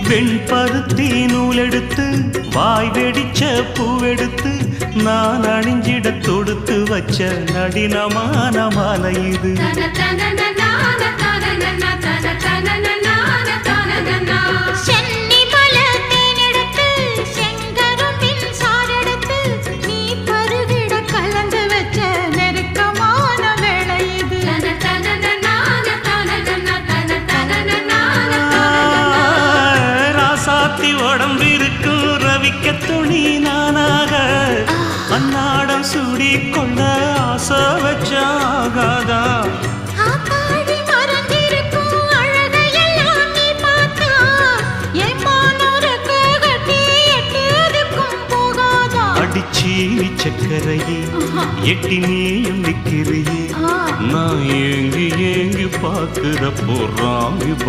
வெண்பருத்தி நூலெடுத்து வாய் வெடிச்ச பூவெடுத்து நான் அணிஞ்சிட தொடுத்து வச்ச நடினமான மாலை இது. உடம்பிருக்கும் ரவிக்க துணி நானாக அன்னாடம் சூடி கொள்ள ஆசை வச்சாகாதா. அடிச்சீனி சக்கரையே எட்டி நீயும் நிக்கிறியே நான் ஏங்கி ஏங்கி பார்க்கிற போறாங்க.